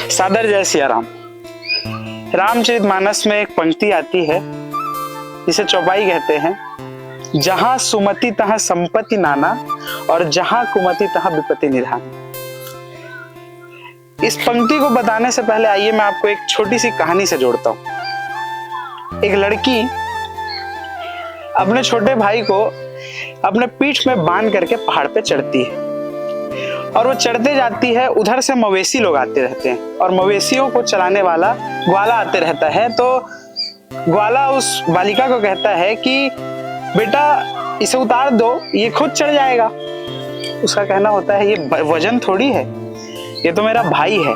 सादर जय सिया राम। रामचरितमानस में एक पंक्ति आती है जिसे चौपाई कहते हैं, जहां सुमति तहां संपत्ति नाना और जहां कुमति तहां विपत्ति निधान। इस पंक्ति को बताने से पहले आइए मैं आपको एक छोटी सी कहानी से जोड़ता हूं। एक लड़की अपने छोटे भाई को अपने पीठ में बांध करके पहाड़ पे चढ़ती है और वो चढ़ते जाती है। उधर से मवेशी लोग आते रहते हैं और मवेशियों को चलाने वाला ग्वाला आते रहता है। तो ग्वाला उस बालिका को कहता है कि बेटा इसे उतार दो, ये खुद चढ़ जाएगा। उसका कहना होता है ये वजन थोड़ी है, ये तो मेरा भाई है।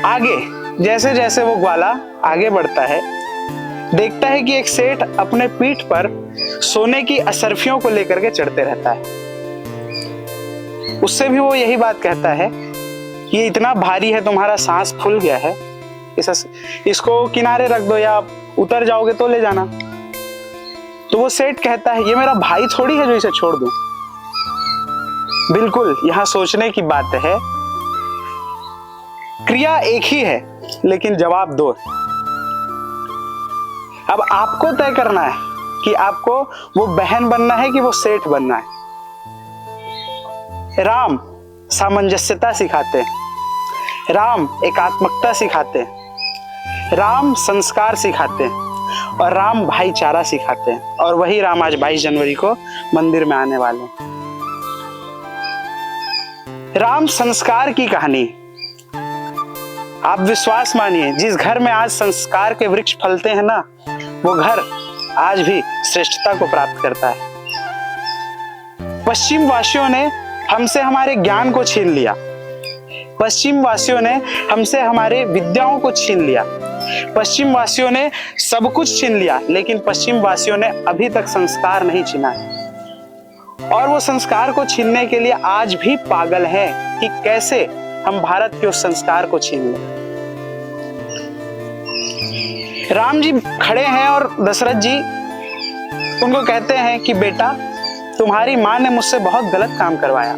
आगे जैसे जैसे वो ग्वाला आगे बढ़ता है, देखता है कि एक सेठ अपने पीठ पर सोने की असरफियों को लेकर के चढ़ते रहता है। उससे भी वो यही बात कहता है कि ये इतना भारी है, तुम्हारा सांस फूल गया है, इसको किनारे रख दो या उतर जाओगे तो ले जाना। तो वो सेठ कहता है ये मेरा भाई थोड़ी है जो इसे छोड़ दूं। बिल्कुल यहां सोचने की बात है। क्रिया एक ही है लेकिन जवाब दो। अब आपको तय करना है कि आपको वो बहन बनना है कि वो सेठ बनना है। राम सामंजस्यता सिखाते हैं, राम एकात्मकता सिखाते हैं, राम संस्कार सिखाते हैं और राम भाईचारा सिखाते हैं। और वही राम आज 22 जनवरी को मंदिर में आने वाले हैं। राम संस्कार की कहानी। आप विश्वास मानिए, जिस घर में आज संस्कार के वृक्ष फलते हैं ना, वो घर आज भी श्रेष्ठता को प्राप्त करता है। पश्चिम वासियों ने हमसे हमारे ज्ञान को छीन लिया, पश्चिम वासियों ने हमसे हमारे विद्याओं को छीन लिया, पश्चिम वासियों ने सब कुछ छीन लिया, लेकिन पश्चिम वासियों ने अभी तक संस्कार नहीं छीना है। और वो संस्कार को छीनने के लिए आज भी पागल हैं कि कैसे हम भारत के उस संस्कार को छीन लें। राम जी खड़े हैं और दशरथ जी उनको कहते हैं कि बेटा तुम्हारी मां ने मुझसे बहुत गलत काम करवाया।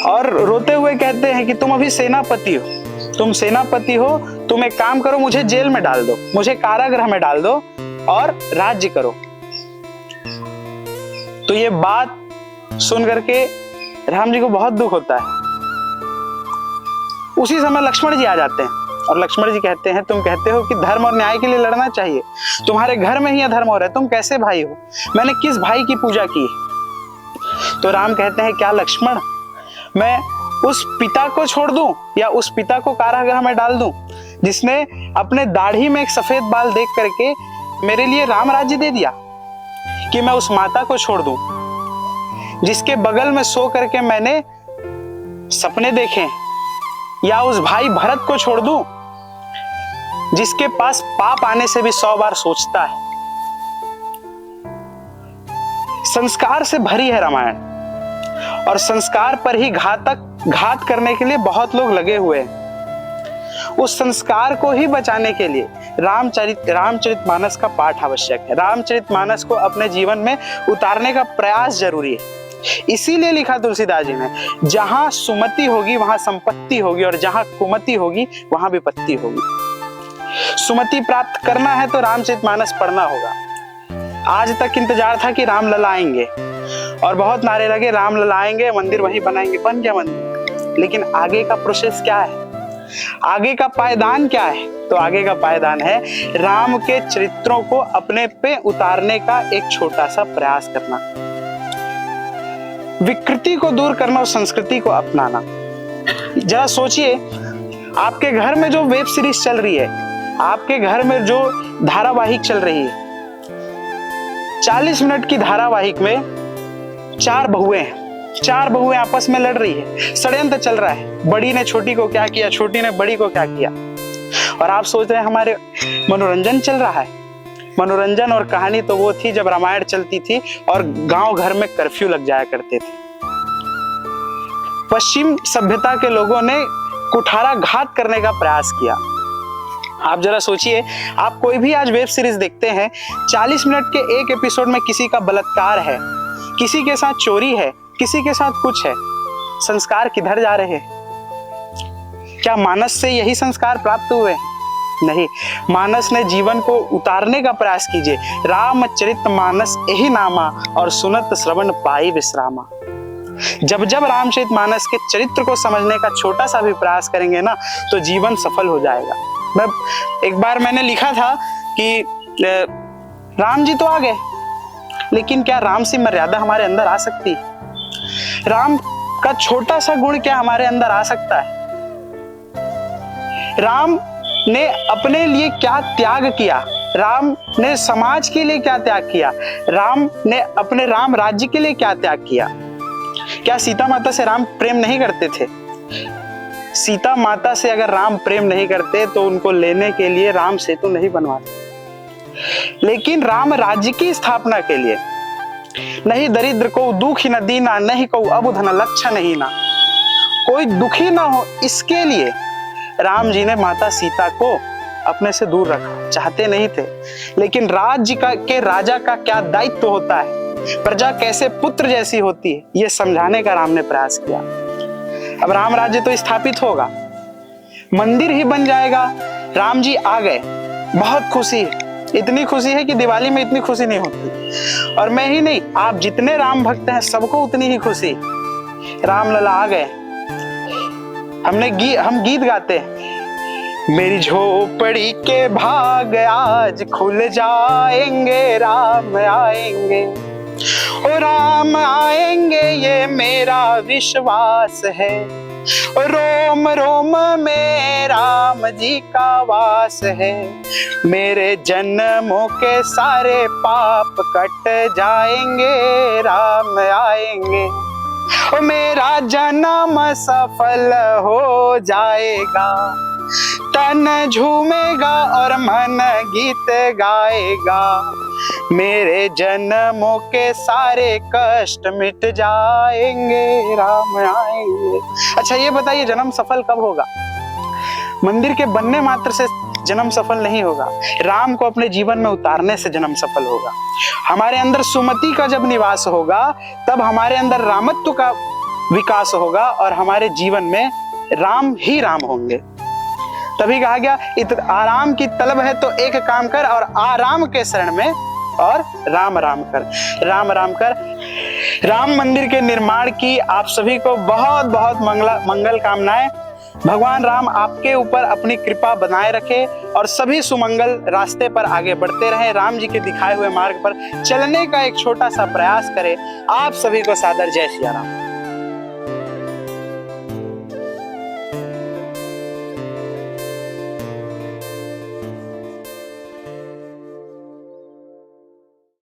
और रोते हुए कहते हैं कि तुम अभी सेनापति हो, तुम सेनापति हो, तुम एक काम करो, मुझे जेल में डाल दो, मुझे कारागृह में डाल दो और राज्य करो। तो ये बात सुन करके राम जी को बहुत दुख होता है। उसी समय लक्ष्मण जी आ जाते हैं और लक्ष्मण जी कहते हैं तुम कहते हो कि धर्म और न्याय के लिए लड़ना चाहिए, तुम्हारे घर में ही अधर्म हो रहा है, तुम कैसे भाई हो, मैंने किस भाई की पूजा की। तो राम कहते हैं क्या लक्ष्मण, मैं उस पिता को छोड़ दूं या उस पिता को कारागृह में डाल दूं जिसने अपने दाढ़ी में एक सफेद बाल देख करके मेरे लिए राम राज्य दे दिया, कि मैं उस माता को छोड़ दूं जिसके बगल में सो करके मैंने सपने देखे, या उस भाई भरत को छोड़ दूं जिसके पास पाप आने से भी 100 बार सोचता है। संस्कार से भरी है रामायण और संस्कार पर ही घात करने के लिए बहुत लोग लगे हुए हैं। उस संस्कार को ही बचाने के लिए रामचरितमानस का पाठ आवश्यक है। रामचरितमानस को अपने जीवन में उतारने का प्रयास जरूरी है। इसीलिए लिखा तुलसीदास जी ने, जहां सुमति होगी वहां संपत्ति होगी और जहां कुमति होगी वहां विपत्ति होगी। सुमति प्राप्त करना है तो रामचरितमानस पढ़ना होगा। आज तक इंतजार था कि राम लला आएंगे और बहुत नारे लगे राम लला आएंगे, मंदिर वहीं बनाएंगे, बन गया मंदिर। लेकिन आगे का प्रोसेस क्या है, आगे का पायदान क्या है? तो आगे का पायदान है राम के चरित्रों को अपने पे उतारने का एक छोटा सा प्रयास करना, विकृति को दूर करना और संस्कृति को अपनाना। जरा सोचिए, आपके घर में जो वेब सीरीज चल रही है, आपके घर में जो धारावाहिक चल रही है, 40 मिनट की धारावाहिक में 4 बहुएं आपस में लड़ रही है, षड्यंत्र चल रहा है। बड़ी ने छोटी को क्या किया, छोटी ने बड़ी को क्या किया, और आप सोच रहे हैं हमारे मनोरंजन चल रहा है। मनोरंजन और कहानी तो वो थी जब रामायण चलती थी और गांव घर में कर्फ्यू लग जाया करते थे। पश्चिम सभ्यता के लोगों ने कुठाराघात करने का प्रयास किया आप जरा सोचिए, आप कोई भी आज वेब सीरीज देखते हैं, 40 मिनट के एक एपिसोड में किसी का बलात्कार है, किसी के साथ चोरी है, किसी के साथ कुछ है। संस्कार किधर जा रहे हैं? क्या मानस से यही संस्कार प्राप्त हुए? नहीं, मानस ने जीवन को उतारने का प्रयास कीजिए। रामचरित मानस यही नामा और सुनत श्रवण पाई विश्रामा। जब जब रामचरित मानस के चरित्र को समझने का छोटा सा भी प्रयास करेंगे ना, तो जीवन सफल हो जाएगा। एक बार मैंने लिखा था कि राम जी तो आ गए, लेकिन क्या राम सी मर्यादा हमारे अंदर आ सकती? राम का छोटा सा गुण क्या हमारे अंदर आ सकता है? राम ने अपने लिए क्या त्याग किया? राम ने समाज के लिए क्या त्याग किया? राम ने अपने राम राज्य के लिए क्या त्याग किया? क्या सीता माता से राम प्रेम नहीं करते थे? सीता माता से अगर राम प्रेम नहीं करते तो उनको लेने के लिए राम सेतु नहीं बनवाते। लेकिन राम राज्य की स्थापना के लिए नहीं दरिद्र को दुख न दीना, नहीं को अबुध न लक्षण ही ना, कोई दुखी ना हो, इसके लिए राम जी ने माता सीता को अपने से दूर रखा। चाहते नहीं थे, लेकिन राज्य के राजा का क्या दायित्व होता है, प्रजा कैसे पुत्र जैसी होती है, यह समझाने का राम ने प्रयास किया। अब राम राज्य तो स्थापित होगा, मंदिर ही बन जाएगा। राम जी आ गए, बहुत खुशी है। इतनी खुशी है कि दिवाली में इतनी खुशी नहीं होती। और मैं ही नहीं, आप जितने राम भक्त हैं सबको उतनी ही खुशी। राम लला आ गए। हम गीत गाते हैं, मेरी झोपड़ी के भाग आज खुल जाएंगे, राम आएंगे, ओ राम आएंगे, ये मेरा विश्वास है। रोम रोम में राम जी का वास है, मेरे जन्मों के सारे पाप कट जाएंगे, राम आएंगे, ओ मेरा जन्म सफल हो जाएगा। तन झूमेगा और मन गीत गाएगा, मेरे जन्मों के सारे कष्ट मिट जाएंगे, राम आएंगे। अच्छा ये बताइए, जन्म सफल कब होगा? मंदिर के बनने मात्र से जन्म सफल नहीं होगा, राम को अपने जीवन में उतारने से जन्म सफल होगा। हमारे अंदर सुमति का जब निवास होगा, तब हमारे अंदर रामत्व का विकास होगा और हमारे जीवन में राम ही राम होंगे। तभी कहा गया, आराम की तलब है तो एक काम कर, और आराम के शरण में और राम राम कर, राम राम कर। राम मंदिर के निर्माण की आप सभी को बहुत बहुत मंगल कामनाएं। भगवान राम आपके ऊपर अपनी कृपा बनाए रखे और सभी सुमंगल रास्ते पर आगे बढ़ते रहे। राम जी के दिखाए हुए मार्ग पर चलने का एक छोटा सा प्रयास करें। आप सभी को सादर जय सिया राम।